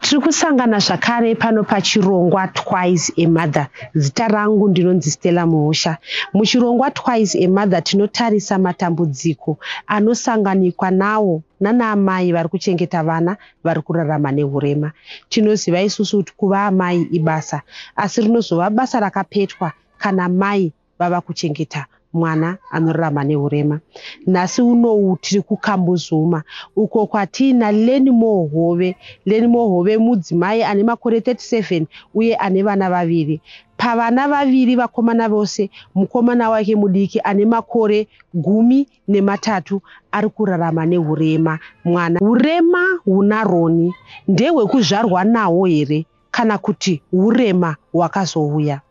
Tiri kusangana zvakare pano pachirongwa Twice a Mother. Zita rangu ndinonzi Stella Muhosha. Muchirongwa Twice a Mother tinotarisa matambudziko anosanganikwa nawo nanaamai vari kuchengeta vana vari kurarama nehurema. Tinoziva isusu kuti kuva amai ibasa, asi rinozova basa rakapetwa kana mai vava kuchengeta mwana anorarama nehurema. Nhasi unowu tiri kuKambuzuma uko kwatina Leni Mohove. Leni Mohove mudzimai ane makore 37 uye ane vana vaviri. Pavana vaviri vakomana vose, mukomana wake mudiki ane makore 13 ari kurarama nehurema. Mwana hurema huna Roni ndehwekuzvarwa nawo here kana kuti hurema hwakazouya?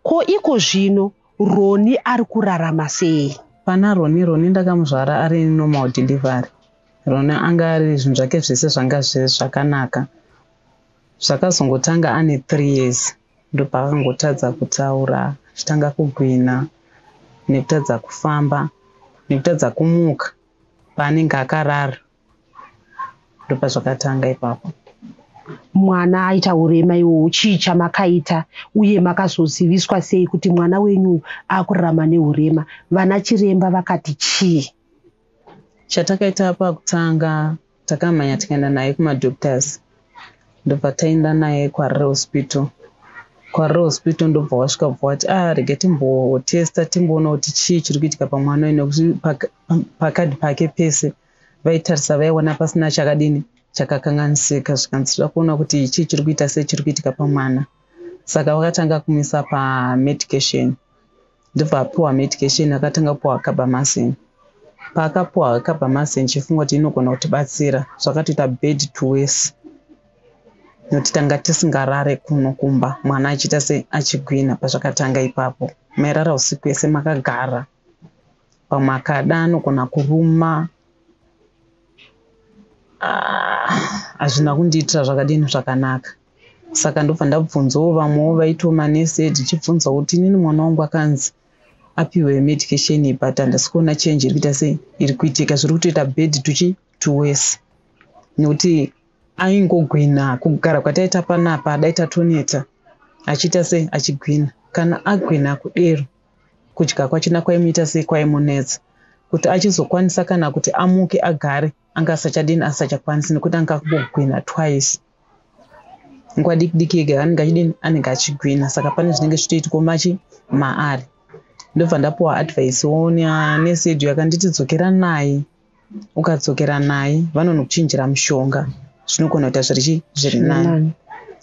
Ko iko zvino Roni ari kurarama sei? Pana Roni ndakamuzvara ari normal delivery. Roni anga ari zvinhu zvake zvese zvanga zvakanaka. Zvakazongotanga ane 3 years ndopakangotadza kutaura, achitanga kugwina, nekutadza kufamba, nekutadza kumuka paanenge akarara. Ndopazvakatanga ipapo. Mwana aita urema iwowo, chii chamakaita uye makazoziviswa sei kuti mwana wenyu akurarama nehurema? Vana chiremba vakati chii? Chatakaita pakutanga takamhanya tikaenda naye kumadoctors. Ndobva taenda naye kwaRural Hospital. KwaRural Hospital ndobva wasvika bvati rege timbotesta timboona kuti chii chiri kuitika pamwana wenyu, nekuti pakadhi pake pese vaitarisa vaiona pasina chakakanganisika, zvikanzi kuona kuti chii chiri kuita sei chiri kuitika pamwana. Saka vakatanga kumisa pamedication. Ndobva apiwa medication, akatanga kupiwa carbamazine. Paakapiwa carbamazine chifungo kuti inogona kutibatsira, zvakatoita bed to worse. Nokuti tanga tisingarare kuno kumba, mwana achiita se achigwina. Pazvakatanga ipapo, mairara usiku yese makagara, pamwe akada anogona kuruma. Hazvina kundiitira zvakanaka. Saka ndobva ndabvunzawo vamwewo vaitawo manesi, ndichibvunza kuti inini mwana wangu akanzi apiwe medication iyi, but handisi kuona change iri kuita sei iri kuitika, zviri kutoita bed to worse. Nokuti aingogwina kugara kwataita panapa, daita toneta achiita sei achigwina. Kana agwina kudero, kudya kwachina kwaimuita sei kwaimunetsa. Kuti achizokwanisa kana kuti amuke agare, anga asachakwanisi nekuti anga kugwina twice. Nguva diki yega anenge achigwina. Saka pane zvinenge zvichitoitwa maari. Ndobva ndapiwa advice nesi yedu yakanditi dzokera naye. Ukadzokera naye vanonokuchinjira mushonga, zvinogona kuita zviri nani.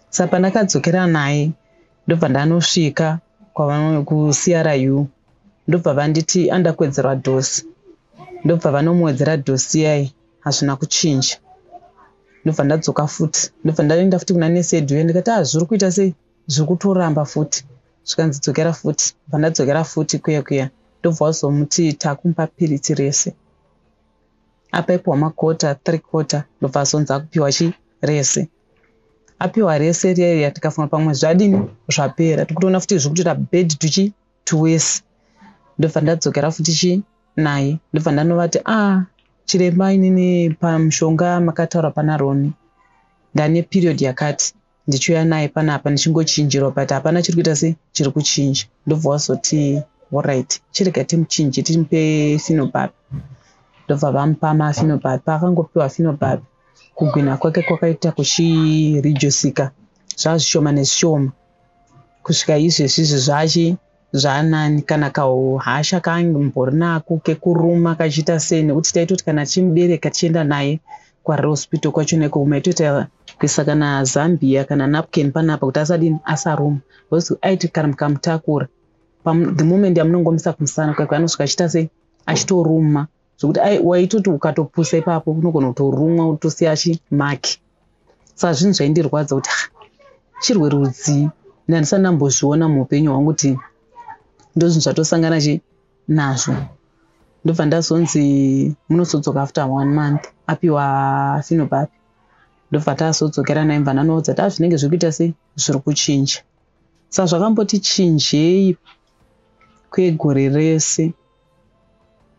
Saka pandakadzokera naye ndobva ndanosvika kuCRU. Ndobva vanditi andakwedzerwa dhosi. Ndobva vanomuwedzera dhosi yayi, hazvina kuchinja. Ndobva ndadzoka futi. Ndobva ndaenda futi kuna nesi yedu ndikati zviri kuita sei, zviri kutoramba futi. Zvikanzi dzokera futi. Ndobva ndadzokera futi kuya. Ndobva vazomuti takumupa piritsi rese. Apaipiwa makota 3/4. Ndobva azonzi akupiwa rese. Apiwa rese riya tikafunga pamwe zvapera. Tikutoona futi zviri kutoita bed to worse. Ndobva ndadzokera futi naye. Ndobva ndanovati chiremba, inini pamushonga makataura pana Roni ndane period yakati, ndichiuya naye panapa ndichingochinjirwa, but hapana chiri kuita sei chiri kuchinja. Ndobva wazoti alright, chirega timuchinje timupe Phenobarb. Ndobva vamupa maPhenobarb. Paakangopiwa Phenobarb, kugwina kwake kwakaita kuchirijusika, zvazvishoma nezvishoma. Kusvika izvezvi zvanani, kana kauhasha kaambori nako kekuruma kachiita sei, nekuti taitoti kana chimubereka tichienda naye kwaRural Hospital kwacho neko maitoita kuisa kana Zambia kana napkin panapa kuti asaruma. Vozi aiti kana mukamutakura, the moment yamunongomisa kumusana kwake anosvika achiita sei achitoruma, zvokuti waitoti ukatopusa ipapo unogona kutorumwa utosiya achimaki. Saka zvinhu zvaindirwadza kuti chirwere rudzii ndandisati ndambozviona muupenyu hwangu kuti ndozvinhu zvatosangana nazvo. Ndobva ndazonzi munozodzoka after 1 month apiwa Phenobarb. Ndobva tazodzokera naye, mva ndanoudza zvinenge zviri kuita sei zviri kuchinja. Saka zvakamboti chinjei kwegore rese.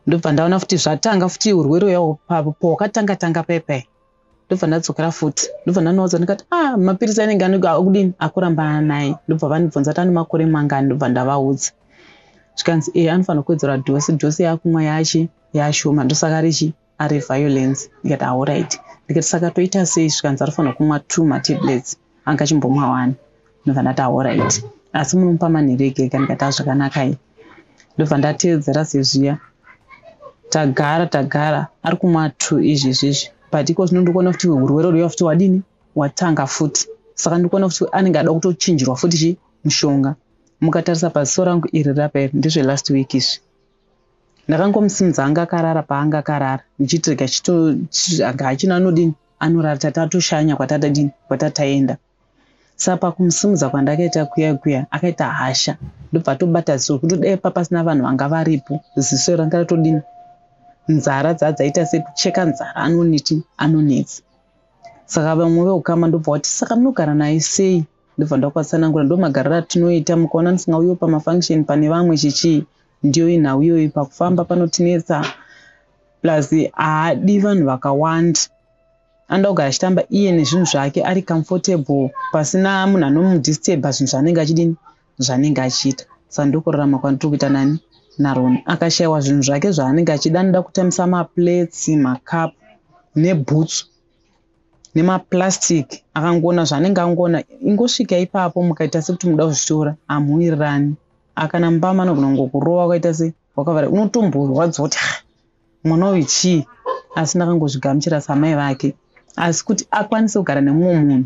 Ndobva ndaona futi zvatanga futi urwere hwawo pawakatanga paipai ndobva ndadzokera futi ndobva ndanoudza ndikati mapirisi anenge akudini akurambana naye ndobva vandibvunza kuti ane makore mangani ndobva ndavaudza zvikanzi anofanira kuwedzera dhosi yakumwa yashoma ndosaka richi ari violence ndikati alright ndikati saka toita sei zvikanzi anofanira kumwa 2 matablets anga chimbomwa 1 ndobva ndati alright asi munomupa manhereke ega ndikati zvakanaka iyi ndobva ndateedzera sezviya tagara ari kumwa 2 izvezvizvi but iko zvino ndikuona kuti urwere rwuya futi wadini watanga futi saka ndikuona kuti anenge ada kutochinjirwa futi mushonga mukatarisa paziso rangu iri rapa iri ndezve last week izvi ndakangomusimudza anga akarara paanga akarara ndichitirega hachina anodini anorara tatatoshanya kwatataenda saka pakumusimudza kwandakaita kuya akaita hasha ndobva tobata ziso kuti dai papasina vanhu vanga varipo ziso ranga ratodini nzara dzadzaita sekucheka nzara anonetsa saka vamwe veukama ndobva wati saka munogara naye sei ndobva ndakwasanangura ndomagariro atinoita mukaona ndisingauyiwo pamafunction pane vamwe chichi ndiyo inhau iyoyi pakufamba panotinetsa plus haadi vanhu vakawanda anoda kugara achitamba iye nezvinhu zvake ari comfortable pasina munhu anomudisturba zvinhu zvaanenge achidini zvaanenge achiita saka ndokurarama kwandiri kuita nani naRoni akashayiwa zvinhu zvake zvaanenge achida anoda kutambisa maplates makapu nebhutsu nemaplastic akangoona zvaanenge angoona ingosvika ipapo mukaita sekuti muda kuzvitora hamuwirirani akana mbama anogona ngokurova akaita se wakavara unotomborwadza kuti mwana uyu chii asi ndakangozvigamuchira samai vake asi kuti akwanise kugara nemumwe munhu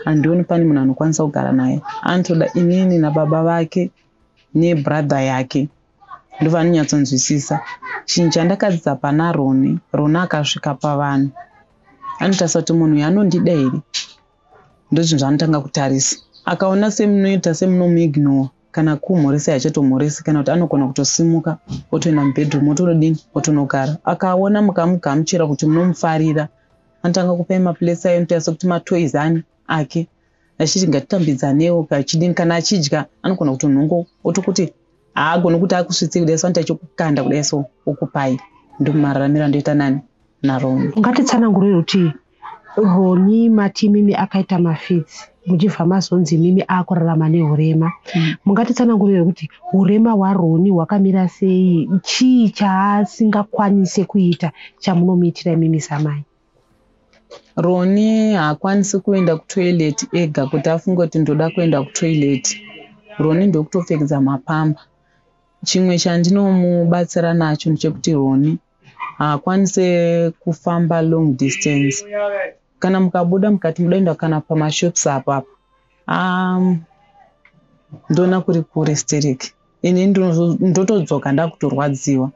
handioni pane munhu anokwanisa kugara naye anotoda inini nababa vake nebradha yake ndova anonyatsonzwisisa chinhu chandakadzidza pana Roni akasvika pavanhu anotarisa kuti munhu uyu anondida here ndozvinhu zvaanotanga kutarisa akaona semunoita semunomuignore kana kumhoresa yachatomhoresi kana kuti anogona kutosimuka otoenda mubedroom otonodini otonogara akaona mukamugamuchira kuti munomufarira anotanga kupai maplesi ayo notarisa kuti matoys ake achiti ngatitambidzanewo kachidini kana achidya anogona kuti nhongo otokuti haagoni kuti akusvitsi kudai so anoita chokukanda kudai so okupai ndomumararamiro andoita nani naRoni. Ngatitsanangurire kuti Roni matimimi akaita mafitsi muchibva mazonzi mimi akurarama neurema mungatitsanangurire kuti urema hwaRoni hwakamira sei chii chaasingakwanise kuita chamunomuitira imimi samai? Roni haakwanisi kuenda kutoilet ega kuti afunge kuti ndoda kuenda kutoilet. Roni ndokutopfekedza mapamba. Chimwe chandinomubatsira nacho ndechekuti Roni haakwanise kufamba long distance. Kana mukabuda mukati mudaenda kana pamashops apapo ndona kuri kure stereki ini ndotodzoka ndakutorwadziwa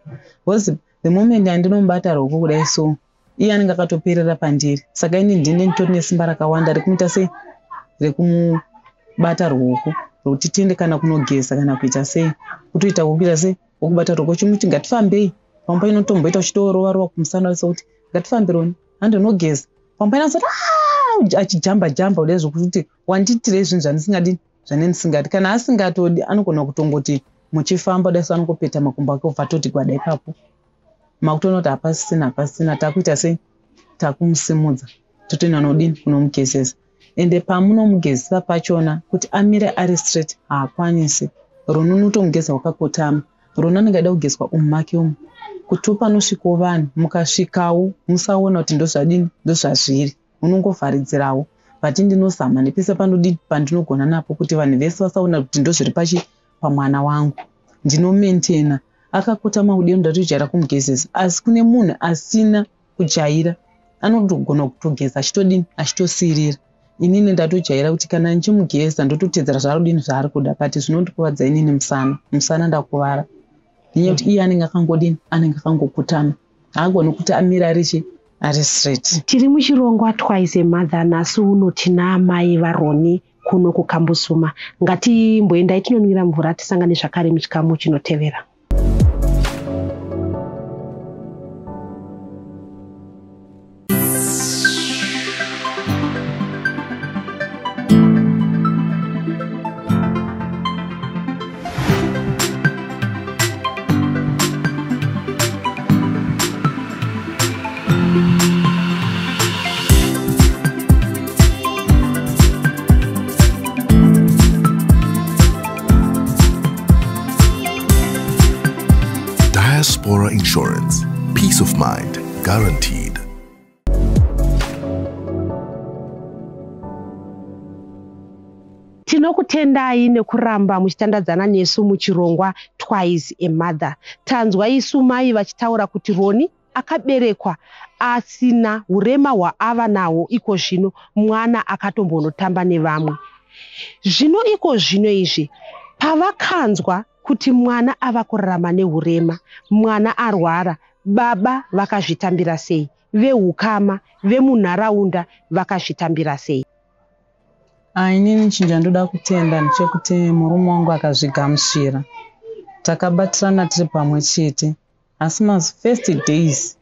because the moment andinomubata ruoko kudai so iye anenge akatoperera pandiri saka ini ndine nditori nesimba rakawanda rekumuita sei rekumubata ruoko rokuti tiende kana kunogeza kana kuita sei kutoita kukuita sei wokubata ruoko chimuti ngatifambei pamba inotomboita uchitorova kumusana sokuti ngatifambe Roni handinogeza pamba inasoti achijamba kudai zvokuti wandiitire zvinhu zvandisingadini zvanendisingadi kana asingatodi anogona kutongoti muchifamba dai so anongopeta makumbo ake obva toti gwada ipapo makutoona kuti hapasisina takuita sei takumusimudza totoenda nodini kunomugezesa ende pamunomugezesa pachona kuti amire ari straight haakwanisi. Roni unotomugeza wakakotama. Roni anenge aida kugezwa make umu kuti panosvikawo vanhu mukasvikawo musaona kuti ndozvadini ndozvazviri unongovharidzirawo but ndinozama nepese panodini pandinogona napo kuti vanhu vese vasaona kuti ndozviri pamwana wangu ndinomaintaina akakotama kudai ndatojaira kumugezesa asi kune munhu asina kujaira anogona kutogeza achitodini achitosirira inini ndatojaira kuti kana ndichimugeza ndototedzera zvarodini zvaari kuda kati zvinondikuvadza inini musana ndakuvara nenyaya kuti iye anenge akangodini anenge akangokutama haagoni kuti amire ari straight. Tiri muchirongwa Twice a Mother nhasi uno tina amai vaRoni kuno kuKambusuma. Ngatimboendai tinonwira mvura tisangane zvakare muchikamu chinotevera. mind, guaranteed. Tinokutendai nekuramba muchitandadzana nesu muchirongwa Twice a Mother. Tanzwa isu mai vachitaura kuti Roni akaberekwa asina hurema hwaava nahwo iko zvino mwana akatombonotamba nevamwe. Zvino iko zvino izvi pavakanzwa kuti mwana ava kurarama nehurema, mwana arwara, baba vakazvitambira sei, vehukama vemunharaunda vakazvitambira sei? Inini chinjandoda kutenda ndechekuti murume wangu akazvigamuchira. Takabatirana tiri pamwe chete, asi first days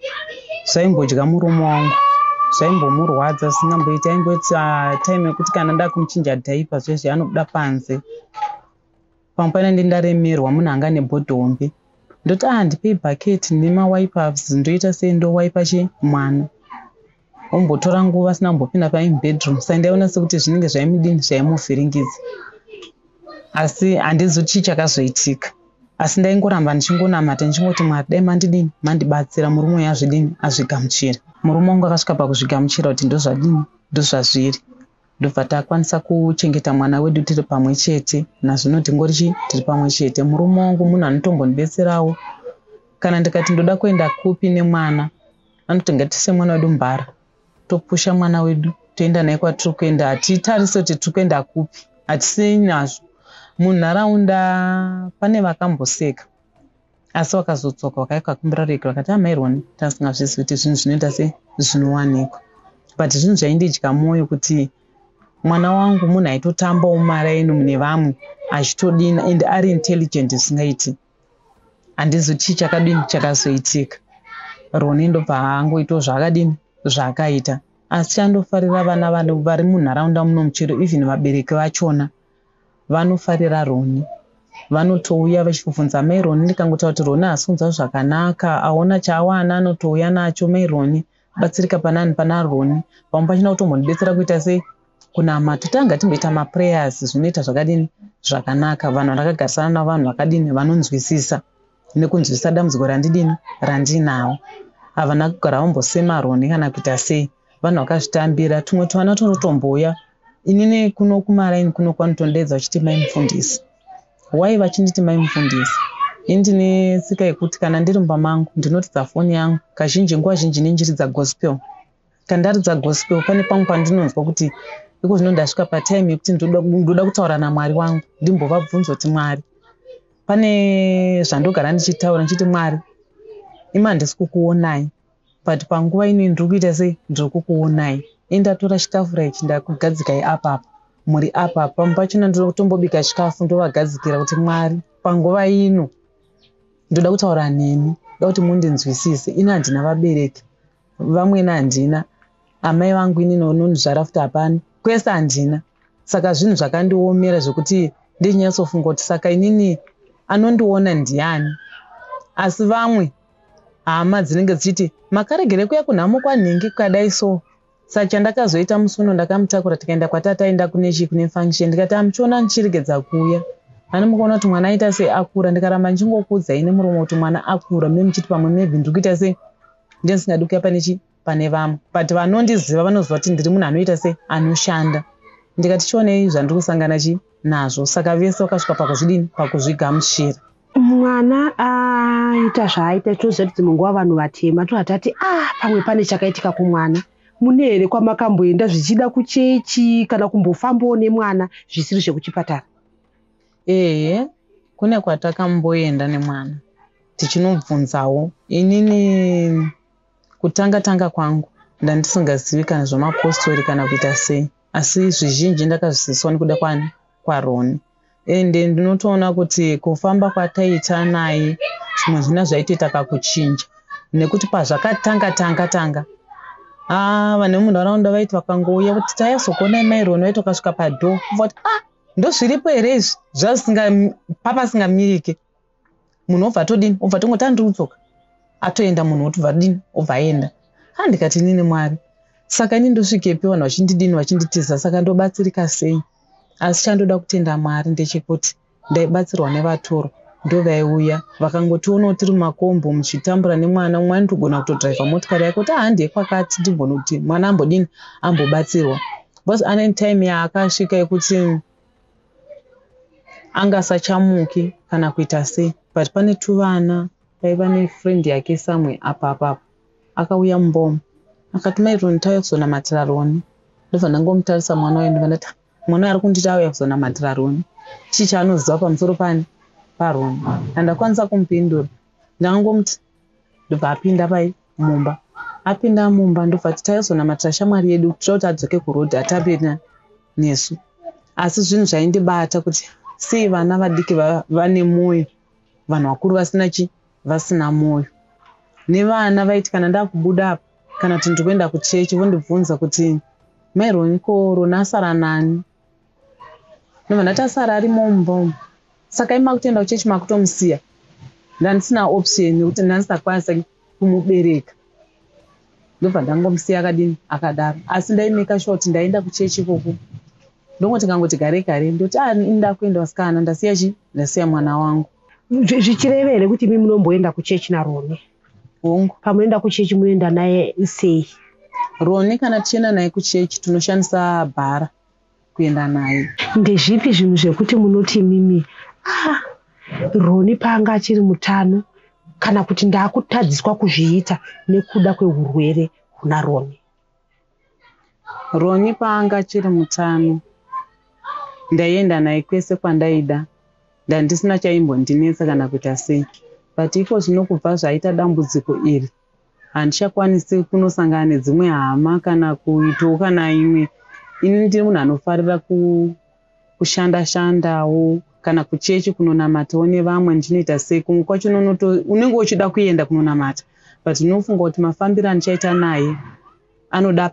zvaimbodya murume wangu, zvaimbomurwadza, singamboiti aingoti time yekuti kana nda kumuchinja dhaipa zvezvi anobuda panze. Pamwe pane ndaremerwa munhu anga nebhodhombe, ndoti ndipei bhaketi nemawaipa ndoita sei ndowaipa mwana. Ombotora nguva asina kumbopinda bedroom, saka ndaiona sekuti zvinenge zvaimudini zvaimuvhiringidza. Asi handizi chii chakazoitika, asi ndaingoramba ndichingonamata ndichingoti Mwari dai mandidini, mandibatsira murume uyu azvidini, azvigamuchira. Murume wangu akasvika pakuzvigamuchira kuti ndozvadini, ndozvazviri. Ndobva takwanisa kuchengeta mwana wedu tiri pamwe chete. Nazvino tingori tiri pamwe chete. Murume wangu munhu anotombondibetserawo. Kana ndikati ndoda kuenda kupi nemwana, anoti ngatise mwana wedu Mbara, topusha mwana wedu toenda naye kwatiri kuenda. Hatitarise kuti tiri kuenda kupi, hatisei nazvo. Munharaunda pane vakamboseka, asi vakazodzoka vakaikumbira rege vakati amai Roni tasingazvizivi kuti zvinhu zvinoita sei zvinowanikwa. But zvinhu zvaindidya mwoyo kuti mwana wangu munhu aitotambawo maraini nevamwe achitodina and ari intelligent zvisingaiti. Handizi chii chakadini chakazoitika. Roni ndobva angoitawo zvakadini zvakaita, asi chandofarira vana vari munharaunda muno muchero, even vabereki vachona vanofarira Roni. Vanotouya vachibvunza mai Roni, ndikangotaura kuti Roni haasi kunzwa zvakanaka, aona chaawana anotouya nacho, mai Roni batsirika panani pana Roni. Pamwe pachina kutombondibetsera kuita sei kunamata, tanga timboita maprayers, zvinoita zvakadini zvakanaka. Vanhu vakagarisana navanhu vakadini vanonzwisisa nekunzwisisa dambudziko randinawo. Havana kugara vambosema Roni kana kuita sei, vanhu vakazvitambira. Tumwe twana tunotombouya inini kuno kumaraini kuno kwanotondeedza vachiti mai mufundisi. Wai vachinditi mai mufundisi? Ini ndine tsika yekuti kana ndiri mumba mangu ndinotidza foni yangu kazhinji, nguva zhinji nenjiridza gospel. Kana ndaridza gospel pane pamwe pandinonzwa kuti iko zvino ndasvika patime yekuti ndoda kutaura naMwari wangu, ndimbovabvunza kuti Mwari, pane zvandogara ndichitaura ndichiti Mwari, ima handisi kukuonai, but panguva ino ndiri kuita sei ndiri kukuonai. Ndatora chitafura ichi ndakugadzikai apapa, muri apapa. Pamwe pachona ndoda kutombobika chikafu ndovagadzikira kuti Mwari, panguva ino ndoda kutaura nemi, ndoda kuti mundinzwisise. Ini handina vabereki, vamwena handina, amai vangu inini unonzvara futi hapana, kwese handina. Saka zvinhu zvakandiomera zvokuti ndichinyatsofunga kuti saka inini anondiona ndiani. Asi vamwe hama dzinenge dzichiti makaregere kuya kunhamo kwanhingi kukadai so. Saka chandakazoita musi uno ndakamutakura tikaenda kwatata aenda kune function, ndikati amuchiona ndichiregedza kuuya, ani mukaona kuti mwana aita sei akura. Ndikaramba ndichingokudza ine muromo kuti mwana akura, mune muchiti pamwe maybe ndiri kuita sei ndisingadi kuya pane vamwe, but vanondiziva vanoziva kuti ndiri munhu anoita sei anoshanda. Ndikati chionei zvandiri kusangana nazvo. Saka vese vakasvika pakuzvidini, pakuzvigamuchira. Mwana aita zvaaita, toziva kuti dzimwe nguva vanhu vatema tohatati pamwe pane chakaitika kumwana. Mune here kwamakamboenda zvichida kuchechi kana kumbofambawo nemwana zvisiri zvekuchipatara? Kune kwatakamboenda nemwana tichinobvunzawo. Inini kutanga kwangu ndandisingazivi kana zvamapostori kana kuita sei, asi zvizhinji ndakazviziviswa nekuda kwaRoni. Ende ndinotoona kuti kufamba kwataita naye zvimwe zvina zvaitoita kakuchinja, nekuti pazvakatanga vane munharaunda vaiti vakangouya kuti taizokuonai mai Roni, vaiti vakasvika padho kuti ndozviripo here izvi papasingamirike. Munhu obva todini, obva tongoti ndiri kudzoka, atoenda munhu otobva dini, obva aenda. Ndikati inini Mwari, saka ini ndosvikepi vanhu vachindidini, vachinditiza, saka ndobatsirika sei? Asi chandoda kutenda Mwari ndechekuti ndaibatsirwa nevatoro, ndovaiuya vakangotiona tiri makombo muchitambura nemwana umwe anotogona kutodhiraivha motikari yake kuti handie kwakati ndimbona kuti mwana ambodini ambobatsirwa bcause ane time yaakasvika yekuti angasachamuki kana kuita sei but pane tuvana paiva nefriend yake samwe apa akauya mumbomo akati Maironi tauya kuzonamatira Roni ndobva ndangomutarisa mwana wayo ndobva ndati mwana ari kunditi auya kuzonamatira Roni chii chaanoziva pamusoro paRoni handakwanisa kumupindura ndakangomuti ndobva apinda mumba apinda mumba ndobva titauya kuzonamatira shamwari yedu tira kuti adzoke kurodhi atapena nesu asi zvinhu zvaindibata kuti sei vana vadiki vane mwoyo vanhu vakuru vasina mwoyo nevana vaiti kana ndakubuda apa kana kuti ndikuenda kuchechi vondibvunza kuti Maironi ko Roni asara nani ndobva ndati asara arimo mumba saka ima kutoenda kuchechi makutomusiya ndandisina option nekuti ndandisakwanisa kumubereka ndobva ndangomusiya akadaro asi ndaimeka sure kuti ndaenda kuchechi ikoko ndongoti kangoti gare ndoti inda kuenda wasikana ndasiya mwana wangu. Zvichirevere kuti mimi munomboenda kuchechi naRoni hongu pamunoenda kuchechi munoenda naye sei? Roni kana tichienda naye kuchechi tunoshandisa bhara kuenda naye. Ndezvipi zvinhu zvekuti munoti mimi Roni paanga achiri mutano kana kuti ndaakutadziswa kuzviita nekuda kweurwere kuna Roni? Roni paanga achiri mutano ndaienda naye kwese kwandaida ndandisina chaimbondinetsa kana kuita sei but iko zvino kubva zvaita dambudziko iri handichakwanisi kunosangana nedzimwe hama kana kuitawo kana imwe. Ini ndiri munhu anofarira kushandashandawo kana kuchechi kunonamatawo nevamwe ndinoita sei kumwe kwacho unenge uchida kuenda kunonamata but unofunga kuti mafambiro andichaita naye anoda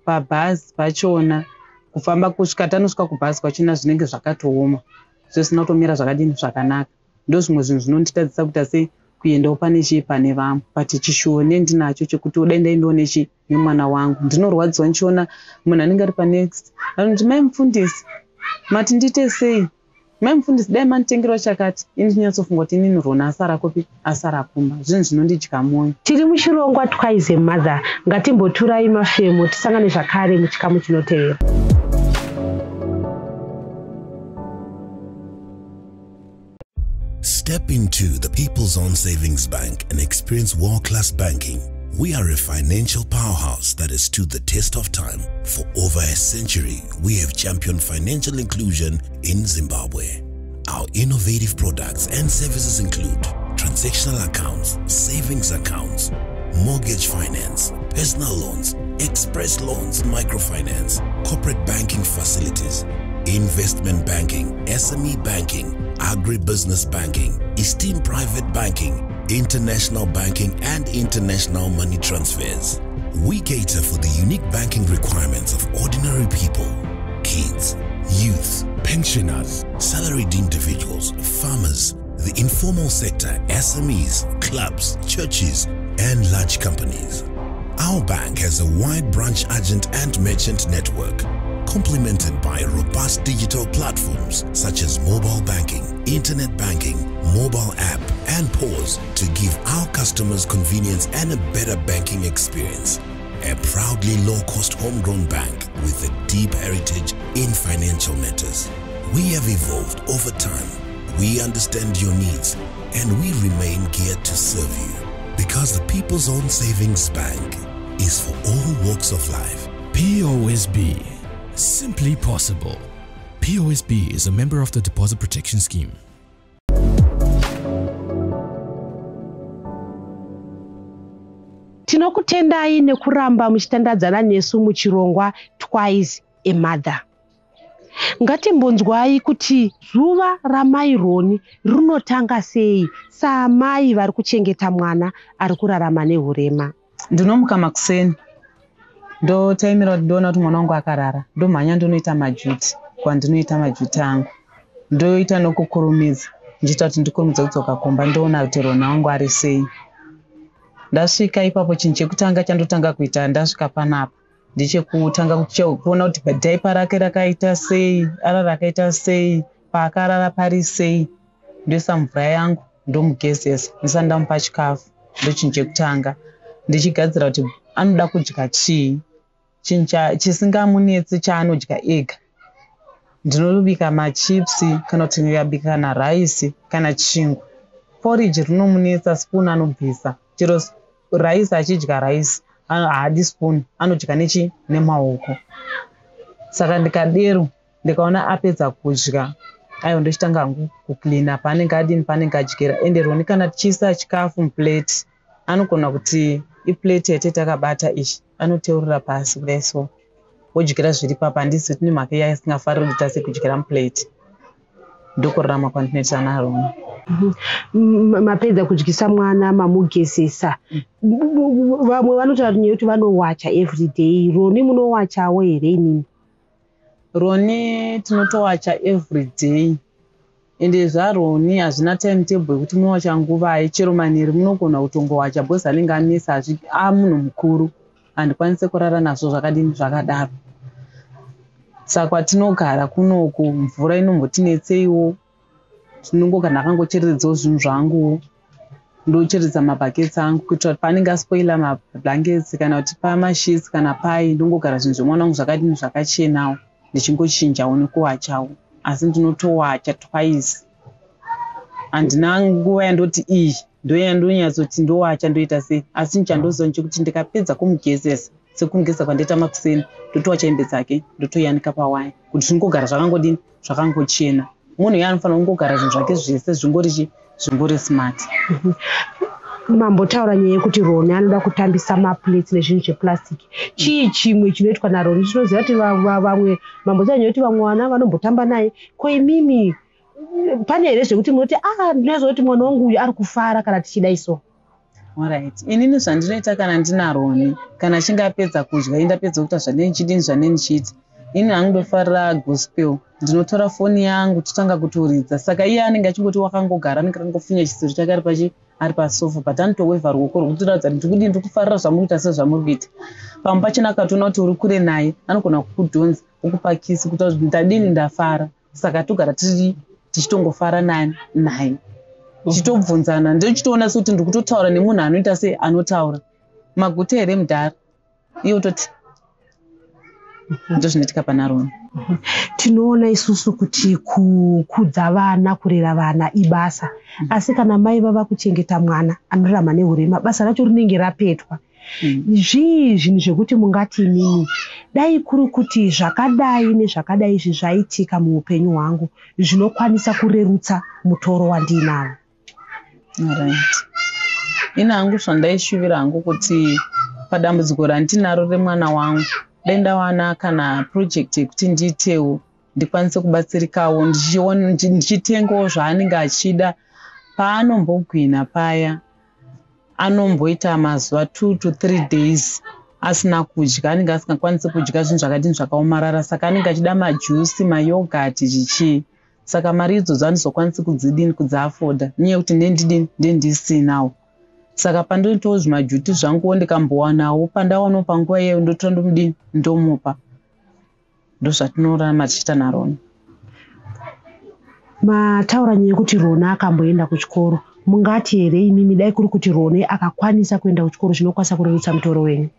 pabhazi pachona kufamba kusvika tanosvika kubhazi kwachona zvinenge zvakatooma zvisina kutomira zvakadini zvakanaka. Ndo zvimwe zvinhu zvinonditadzisa kuita sei kuendawo pane chii pane vamwe but chishuwo ndinacho chekuti udai ndaendawo nemwana wangu ndinorwadziwa ndichiona munhu anenge ari panext anoti mai mufundisi mati ndiite sei mai mufundisi dai manditengerawo chakati ini ndinyatsofunga kuti inini Roni asara kumba zvinhu zvinondidya mwoyo. Tiri muchirongwa Twice a Mother, ngatimboturai mafemo tisangane zvakare muchikamu chinotevera. Step into the People's Own Savings Bank and experience world-class banking. We are a financial powerhouse that has stood the test of time. For over a century, we have championed financial inclusion in Zimbabwe. Our innovative products and services include transactional accounts, savings accounts, mortgage finance, personal loans, express loans, microfinance, corporate banking facilities, investment banking, SME banking, agribusiness banking, esteemed private banking, international banking, and international money transfers. We cater for the unique banking requirements of ordinary people, kids, youth, pensioners, salaried individuals, farmers, the informal sector, SMEs, clubs, churches, and large companies. Our bank has a wide branch agent and merchant network, complemented by robust digital platforms such as mobile banking, internet banking, mobile app, and POS to give our customers convenience and a better banking experience. A proudly low-cost homegrown bank with a deep heritage in financial matters. We have evolved over time. We understand your needs and we remain geared to serve you because the People's Own Savings Bank is for all walks of life. POSB. Simply possible. POSB is a member of the Deposit Protection Scheme. Tinokutendai nekuramba muchitandadzana nesu muchirongwa Twice a Mother. Ngatimbonzwai kuti zuva ramai Roni rinotanga sei saamai vari kuchengeta mwana ari kurarama nehurema. Ndinomuka makuseni ndotaimira kuti ndoona kuti mwana wangu akarara ndomhanya ndonoita majuti kwandinoita majuti angu ndoita nokukurumidza ndichita kuti ndikurumidza kudzoka kumba ndoona kuti Roni wangu ari sei. Ndasvika ipapo chinhu chekutanga chandotanga kuita ndasvika panapa ndichekutanga kuona kuti dhaipa rake rakaita sei, ara rakaita sei, paakarara pari sei. ndoisa mvura yangu ndomugezesa, ndisati ndamupa chikafu ndochinhu chekutanga. Ndichigadzira kuti anoda kudya chii, chinhu chisingamunetsi chaanodya ega. Ndinobika machipsi kana kuti ndikabika kana raisi kana chingwa. Porridge rinomunetsa, spoon anobvisa. Chero raisi achidya raisi haadi spoon, anodya nemaoko. Saka ndikadero ndikaona apedza kudya, aiwa ndochitanga hangu kuklina paanenge adini, paanenge adyira. Ende Roni kana tichiisa chikafu muplate, anogona kuti iplate yete takabata ichi, anoteurira pasi kudai so, wodyira zviri papa. Handisi kuti nemhaka iya isingafariri kuti tase kudyira muplate. Ndokurarama kwandinoita naRoni. Mapedza kudyisa mwana mamugezesa. Vamwe vanotaura kuti vanowacha everyday. Roni munowachawo here inini? Roni tinotowacha everyday. Ende zvaRoni hazvina timetable yekuti munowacha nguvai. Chero manheru munogona kutongowacha bhozi anenge anesa, munhu mukuru handikwanise kurara nazvo zvakadini zvakadaro. Saka kwatinogara kunoku mvura inombotinetseiwo, tinongogara akangocheredzawo zvinhu zvanguwo, ndocheredza mabhaketsi angu kuitira kuti paanenge aspoila mablanketsi kana kuti pamashitsi kana pai, ndongogara zvinhu zvemwana wangu zvakadini zvakachenawo, ndichingochinjawo nekuwachawo. Asi ndinotowacha twice. Handina nguva yandoti iyi ndonyatsokuti ndowacha ndoita sei. Asi nichandoziva nechekuti ndikapedza kumugezesa, sekumugeza kwandoita makuseni, ndotowacha hembe dzake ndotoyanika pawaya, kuti zvingogara zvakangodini, zvakangochena. Munhu iye anofanira kungogara zvinhu zvake zvese zvingori smart. Mambotaura nyaya yekuti Roni anoda kutambisa maplates nezvinhu zveplastic. Chii chimwe chinoitwa naRoni? Tinoziva kuti vamwe mambotaura nyaya yekuti vamwe vana vanombotamba naye. Ko imimi pane here zvekuti munoti ndinoziva kuti mwana wangu uyu ari kufara kana tichidai so? Alright. Inini zvandinoita kana ndina Roni, kana achinge apedza kudya, indapedza kuita zvandichidini zvandichiti, ini hangundofarira gospel, ndinotora foni yangu totanga kutoridza. Saka iye anenge achingoti wakangogara, anenge akangofunya chisero chake ari pasofa, but anotowevha ruoko rwekutoratidza kuti ndikudini, ndikufarira zvamurikuita sezvamurikuita. Pamwe pachona akatoona kuti uri kure naye, anogona kukudhonza okupakisi kuti ndadini ndafara. Saka togara tichitongofara naye. Tichitobvunzana, ndochitoona sekuti ndiri kutotaura nemunhu anoita sei anotaura. Maguta here mudhara. Iye utoti ndozvinoitika pana Roni. Tinoona isusu kuti kukudza vana, kurera vana ibasa. Asi kana mai vava kuchengeta mwana anorarama nehurema, basa racho rinenge rapetwa. Zvii zvinhu zvekuti mungati imini, dai kuri kuti zvakadai nezvakadai izvi zvaitika muupenyu hwangu, zvinokwanisa kurerutsa mutoro wandinawo? Alright. Ina hangu zvandaishuvira hangu kuti padambudziko randinaro remwana wangu, dai ndawana kana project yekuti ndiitewo, ndikwanise kubatsirikawo, ndichitengawo zvaanenge achida. Paanombogwina paya, anomboita mazuva 2 to 3 days asina kudya, anenge asingakwanisi kudya zvinhu zvakadini zvakaomarara. Saka anenge achida majusi, mayogati zvichii. Saka mari idzodzo handizokwanisi kudziafoda, nyaya yekuti ndendisinawo. Saka pandinoitawo zvimajuti zvanguwo ndikambowanawo, pandawanawo panguva iyeyo ndotora ndomudini, ndomupa. Ndozvatinorarama tichiita naRoni. Mataura nyaya yekuti Roni akamboenda kuchikoro. Mungati here imimi dai kuri kuti Roni akakwanisa kuenda kuchikoro zvinokwanisa kurerutsa mutoro wenyu?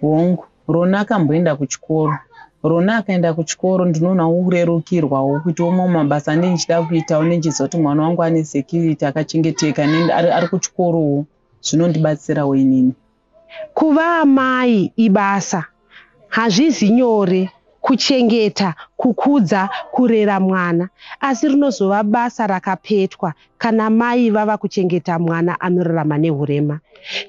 Hongu, Roni akamboenda kuchikoro. Roni akaenda kuchikoro ndinoonawo kurerukirwawo kuitawo mamwe mabasa andinenge ndichida kuitawo, ndenchiziva kuti mwana wangu ane security, akachengeteka, ari kuchikorowo. Zvinondibatsirawo inini. Kuva amai ibasa. Hazvizi nyore kuchengeta, kukudza, kurera mwana. Asi rinozova basa rakapetwa kana mai vava kuchengeta mwana anorarama nehurema.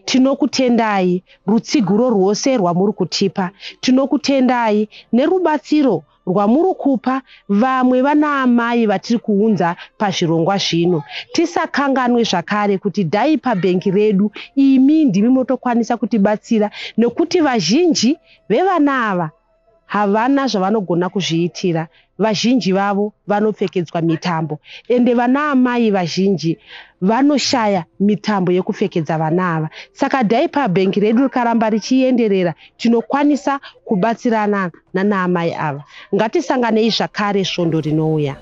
Tinokutendai rutsiguro rwose rwamuri kutipa. Tinokutendai nerubatsiro rwamuri kupa vamwe vana amai vatiri kuunza pazvirongwa zvino. Tisakanganwe zvakare kuti dhai pabhengi redu imi ndimi motokwanisa kutibatsira, nekuti vazhinji vevana ava havana zvavanogona kuzviitira. Vazhinji vavo vanopfekedzwa mitambo, ende vana amai vazhinji vanoshaya mitambo yekupfekedza vana ava. Saka dhai pabhengi redu rikaramba richienderera, tinokwanisa kubatsirana nana amai ava. Ngatisanganei zvakare svondo rinouya.